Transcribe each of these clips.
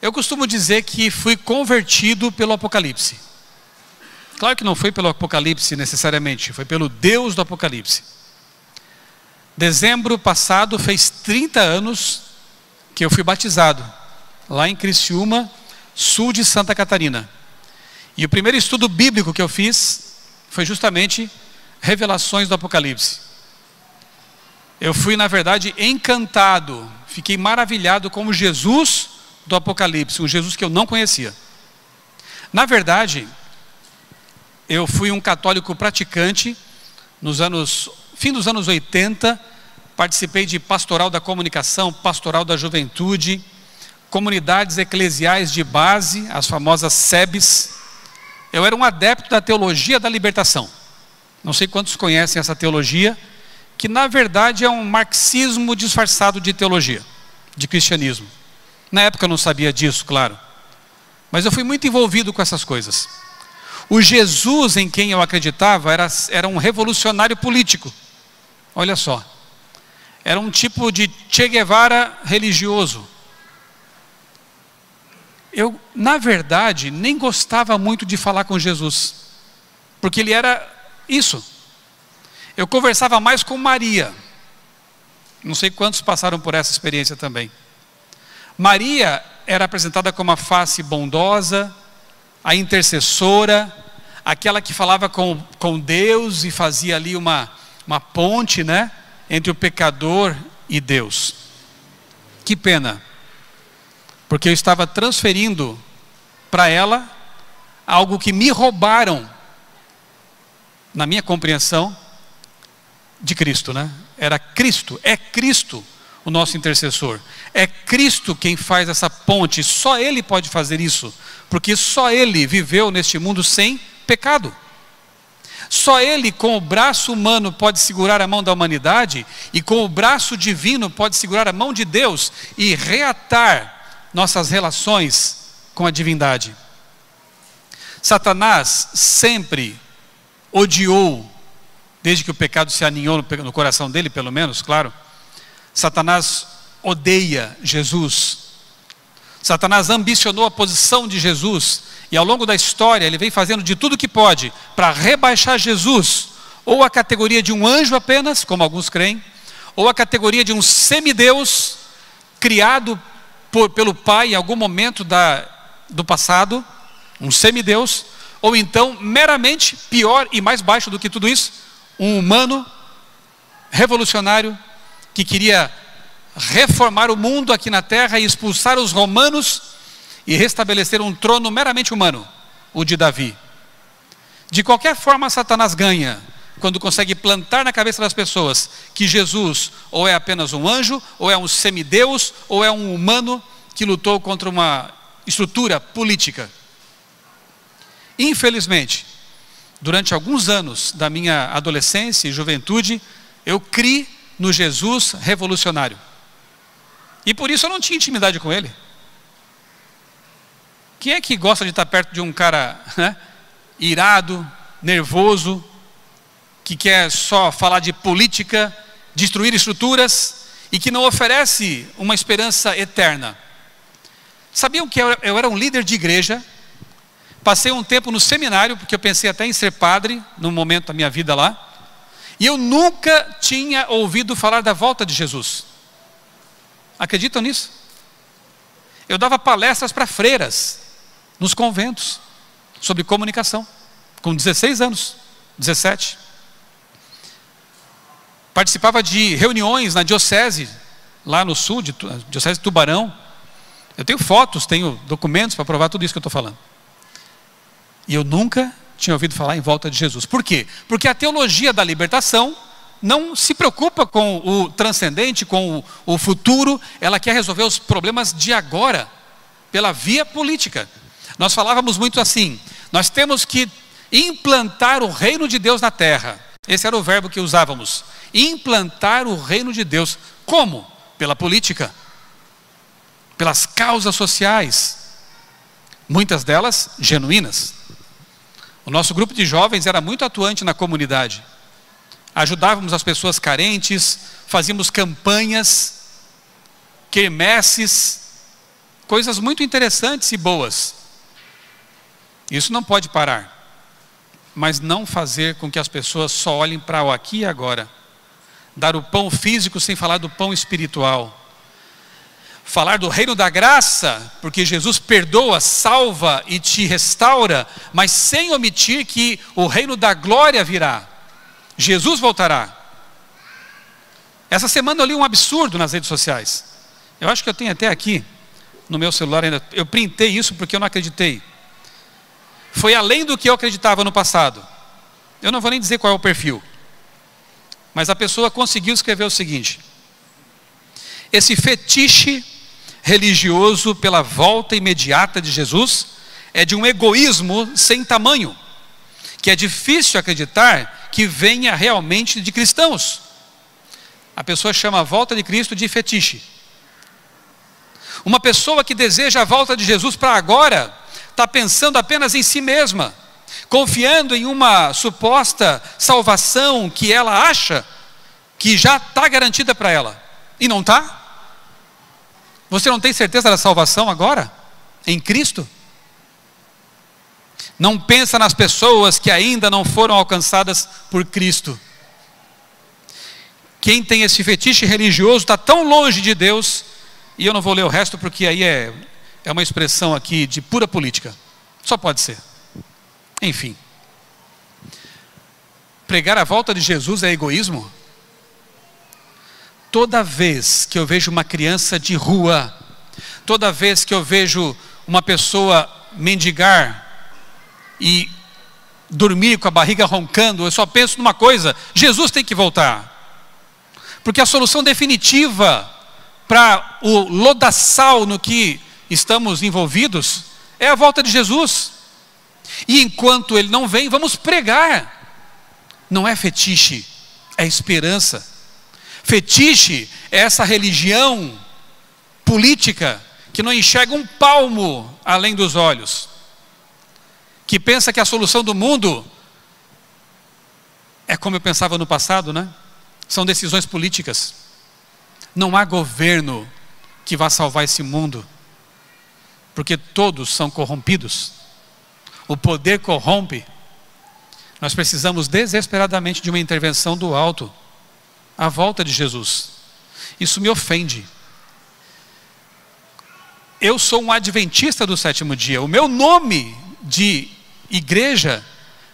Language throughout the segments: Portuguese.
Eu costumo dizer que fui convertido pelo Apocalipse. Claro que não foi pelo Apocalipse necessariamente, foi pelo Deus do Apocalipse. Dezembro passado fez 30 anos que eu fui batizado, lá em Criciúma, sul de Santa Catarina. E o primeiro estudo bíblico que eu fiz foi justamente Revelações do Apocalipse. Eu fui, na verdade, encantado, fiquei maravilhado com o Jesus do Apocalipse, um Jesus que eu não conhecia. Na verdade, eu fui um católico praticante fim dos anos 80, participei de pastoral da comunicação, pastoral da juventude, comunidades eclesiais de base, as famosas SEBs. Eu era um adepto da teologia da libertação. Não sei quantos conhecem essa teologia, que na verdade é um marxismo disfarçado de teologia, de cristianismo. Na época eu não sabia disso, claro. Mas eu fui muito envolvido com essas coisas. O Jesus em quem eu acreditava era um revolucionário político. Olha só. Era um tipo de Che Guevara religioso. Eu, na verdade, nem gostava muito de falar com Jesus. Porque ele era isso. Eu conversava mais com Maria. Não sei quantos passaram por essa experiência também. Maria era apresentada como a face bondosa, a intercessora, aquela que falava com Deus e fazia ali uma ponte, né, entre o pecador e Deus. Que pena, porque eu estava transferindo para ela algo que me roubaram, na minha compreensão, de Cristo, né? Era Cristo, é Cristo o nosso intercessor. É Cristo quem faz essa ponte, só Ele pode fazer isso, porque só Ele viveu neste mundo sem pecado. Só Ele com o braço humano pode segurar a mão da humanidade, e com o braço divino pode segurar a mão de Deus e reatar nossas relações com a divindade. Satanás sempre odiou, desde que o pecado se aninhou no coração dele, pelo menos, claro. Satanás odeia Jesus. Satanás ambicionou a posição de Jesus, e ao longo da história ele vem fazendo de tudo que pode para rebaixar Jesus, ou a categoria de um anjo apenas, como alguns creem, ou a categoria de um semideus, criado pelo Pai em algum momento do passado, um semideus, ou então meramente pior e mais baixo do que tudo isso, um humano revolucionário que queria reformar o mundo aqui na terra e expulsar os romanos e restabelecer um trono meramente humano, o de Davi. De qualquer forma, Satanás ganha quando consegue plantar na cabeça das pessoas que Jesus ou é apenas um anjo, ou é um semideus, ou é um humano que lutou contra uma estrutura política. Infelizmente, durante alguns anos da minha adolescência e juventude, eu criei no Jesus revolucionário. E por isso eu não tinha intimidade com ele. Quem é que gosta de estar perto de um cara, né, irado, nervoso, que quer só falar de política, destruir estruturas e que não oferece uma esperança eterna? Sabiam que eu era um líder de igreja? Passei um tempo no seminário, porque eu pensei até em ser padre, num momento da minha vida lá. E eu nunca tinha ouvido falar da volta de Jesus. Acreditam nisso? Eu dava palestras para freiras, nos conventos, sobre comunicação, com 16 anos, 17. Participava de reuniões na diocese, lá no sul, diocese de Tubarão. Eu tenho fotos, tenho documentos para provar tudo isso que eu estou falando. E eu nunca tinha ouvido falar em volta de Jesus. Por quê? Porque a teologia da libertação não se preocupa com o transcendente, com o futuro. Ela quer resolver os problemas de agora, pela via política. Nós falávamos muito assim: nós temos que implantar o reino de Deus na terra. Esse era o verbo que usávamos. Implantar o reino de Deus. Como? Pela política, pelas causas sociais, muitas delas genuínas. O nosso grupo de jovens era muito atuante na comunidade. Ajudávamos as pessoas carentes, fazíamos campanhas, quermesses, coisas muito interessantes e boas. Isso não pode parar. Mas não fazer com que as pessoas só olhem para o aqui e agora. Dar o pão físico sem falar do pão espiritual. Falar do reino da graça, porque Jesus perdoa, salva e te restaura, mas sem omitir que o reino da glória virá. Jesus voltará. Essa semana eu li um absurdo nas redes sociais. Eu acho que eu tenho até aqui no meu celular ainda. Eu printei isso porque eu não acreditei. Foi além do que eu acreditava no passado. Eu não vou nem dizer qual é o perfil. Mas a pessoa conseguiu escrever o seguinte: esse fetiche religioso pela volta imediata de Jesus é de um egoísmo sem tamanho, que é difícil acreditar que venha realmente de cristãos. A pessoa chama a volta de Cristo de fetiche. Uma pessoa que deseja a volta de Jesus para agora, está pensando apenas em si mesma, confiando em uma suposta salvação que ela acha que já está garantida para ela, e não está? Você não tem certeza da salvação agora? Em Cristo? Não pensa nas pessoas que ainda não foram alcançadas por Cristo. Quem tem esse fetiche religioso está tão longe de Deus, e eu não vou ler o resto porque aí é uma expressão aqui de pura política. Só pode ser. Enfim. Pregar a volta de Jesus é egoísmo? Toda vez que eu vejo uma criança de rua, toda vez que eu vejo uma pessoa mendigar e dormir com a barriga roncando, eu só penso numa coisa: Jesus tem que voltar. Porque a solução definitiva para o lodaçal no que estamos envolvidos é a volta de Jesus. E enquanto Ele não vem, vamos pregar. Não é fetiche, é esperança. Fetiche é essa religião política que não enxerga um palmo além dos olhos, que pensa que a solução do mundo é como eu pensava no passado, né? São decisões políticas. Não há governo que vá salvar esse mundo, porque todos são corrompidos. O poder corrompe. Nós precisamos desesperadamente de uma intervenção do alto, a volta de Jesus. Isso me ofende. Eu sou um adventista do sétimo dia. O meu nome de igreja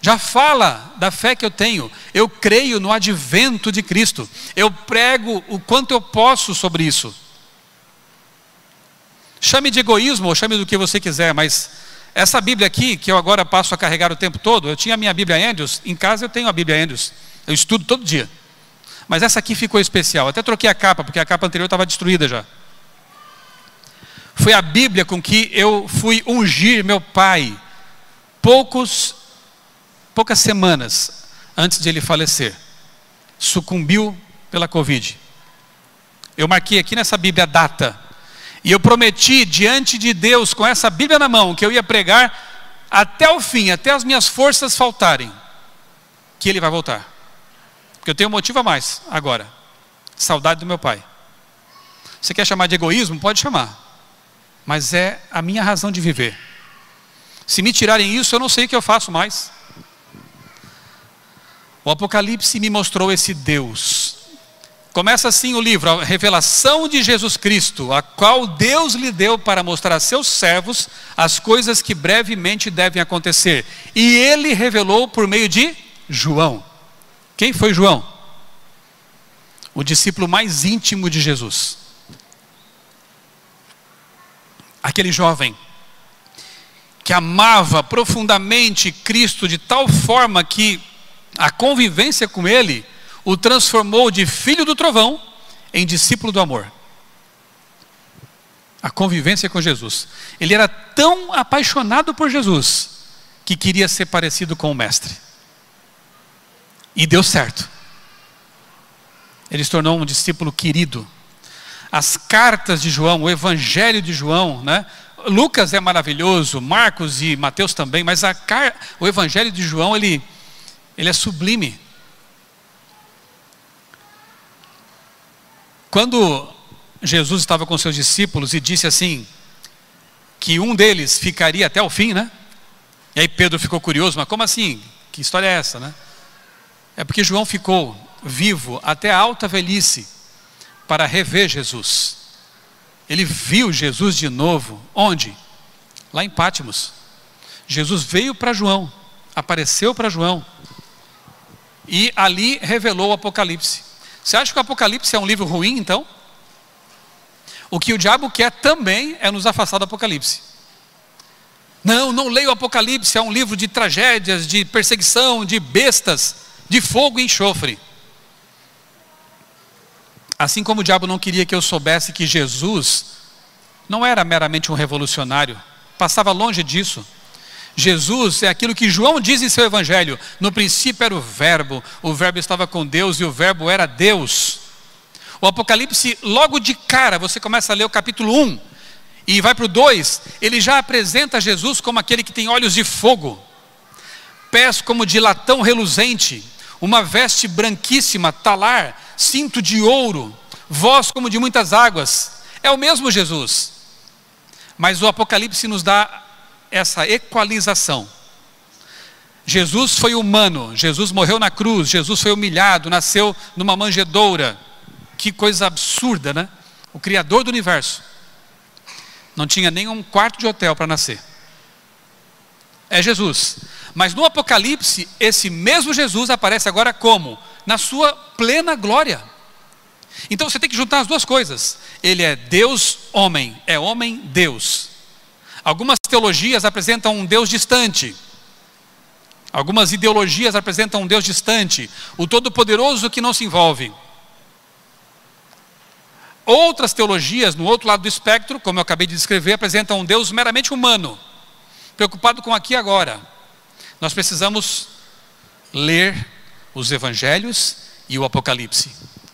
já fala da fé que eu tenho. Eu creio no advento de Cristo. Eu prego o quanto eu posso sobre isso. Chame de egoísmo ou chame do que você quiser, mas essa Bíblia aqui, que eu agora passo a carregar o tempo todo, eu tinha a minha Bíblia Andrews, em casa eu tenho a Bíblia Andrews, eu estudo todo dia. Mas essa aqui ficou especial. Até troquei a capa, porque a capa anterior estava destruída já. Foi a Bíblia com que eu fui ungir meu pai poucas semanas antes de ele falecer. Sucumbiu pela Covid. Eu marquei aqui nessa Bíblia a data. E eu prometi diante de Deus, com essa Bíblia na mão, que eu ia pregar até o fim, até as minhas forças faltarem, que ele vai voltar. Porque eu tenho um motivo a mais agora. Saudade do meu pai. Você quer chamar de egoísmo? Pode chamar. Mas é a minha razão de viver. Se me tirarem isso, eu não sei o que eu faço mais. O Apocalipse me mostrou esse Deus. Começa assim o livro: a revelação de Jesus Cristo, a qual Deus lhe deu para mostrar a seus servos as coisas que brevemente devem acontecer. E ele revelou por meio de João. Quem foi João? O discípulo mais íntimo de Jesus. Aquele jovem que amava profundamente Cristo de tal forma que a convivência com ele o transformou de filho do trovão em discípulo do amor. A convivência com Jesus. Ele era tão apaixonado por Jesus que queria ser parecido com o mestre. E deu certo. Ele se tornou um discípulo querido. As cartas de João, o evangelho de João, né? Lucas é maravilhoso, Marcos e Mateus também, mas o evangelho de João, ele é sublime. Quando Jesus estava com seus discípulos e disse assim: que um deles ficaria até o fim, né? E aí Pedro ficou curioso, mas como assim? Que história é essa, né? É porque João ficou vivo até a alta velhice para rever Jesus. Ele viu Jesus de novo. Onde? Lá em Pátimos. Jesus veio para João, apareceu para João e ali revelou o Apocalipse. Você acha que o Apocalipse é um livro ruim, então? O que o diabo quer também é nos afastar do Apocalipse. Não leia o Apocalipse, é um livro de tragédias, de perseguição, de bestas, de fogo e enxofre. Assim como o diabo não queria que eu soubesse que Jesus não era meramente um revolucionário, passava longe disso. Jesus é aquilo que João diz em seu evangelho: no princípio era o verbo estava com Deus e o verbo era Deus. O Apocalipse, logo de cara, você começa a ler o capítulo 1 e vai para o 2, ele já apresenta Jesus como aquele que tem olhos de fogo, pés como de latão reluzente, uma veste branquíssima, talar, cinto de ouro, voz como de muitas águas. É o mesmo Jesus, mas o Apocalipse nos dá essa equalização. Jesus foi humano, Jesus morreu na cruz, Jesus foi humilhado, nasceu numa manjedoura. Que coisa absurda, né? O Criador do universo não tinha nem um quarto de hotel para nascer. É Jesus. Mas no Apocalipse, esse mesmo Jesus aparece agora como? Na sua plena glória. Então você tem que juntar as duas coisas. Ele é Deus, homem. É homem, Deus. Algumas teologias apresentam um Deus distante. Algumas ideologias apresentam um Deus distante. O Todo-Poderoso que não se envolve. Outras teologias, no outro lado do espectro, como eu acabei de descrever, apresentam um Deus meramente humano, preocupado com aqui e agora. Nós precisamos ler os evangelhos e o Apocalipse.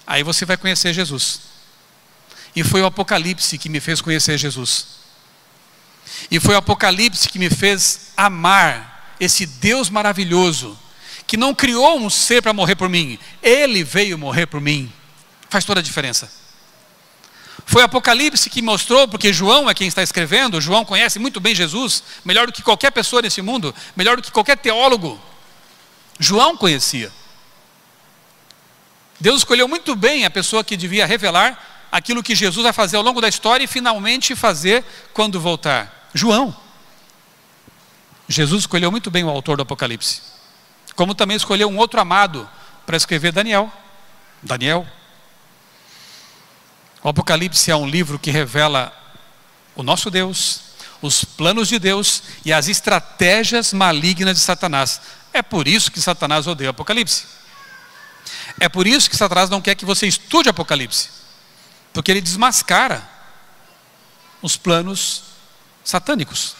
Aí você vai conhecer Jesus. E foi o Apocalipse que me fez conhecer Jesus. E foi o Apocalipse que me fez amar esse Deus maravilhoso, que não criou um ser para morrer por mim. Ele veio morrer por mim. Faz toda a diferença. Foi o Apocalipse que mostrou, porque João é quem está escrevendo, João conhece muito bem Jesus, melhor do que qualquer pessoa nesse mundo, melhor do que qualquer teólogo. João conhecia. Deus escolheu muito bem a pessoa que devia revelar aquilo que Jesus vai fazer ao longo da história e finalmente fazer quando voltar. João. Jesus escolheu muito bem o autor do Apocalipse. Como também escolheu um outro amado para escrever Daniel. O Apocalipse é um livro que revela o nosso Deus, os planos de Deus e as estratégias malignas de Satanás. É por isso que Satanás odeia o Apocalipse. É por isso que Satanás não quer que você estude o Apocalipse, porque ele desmascara os planos satânicos.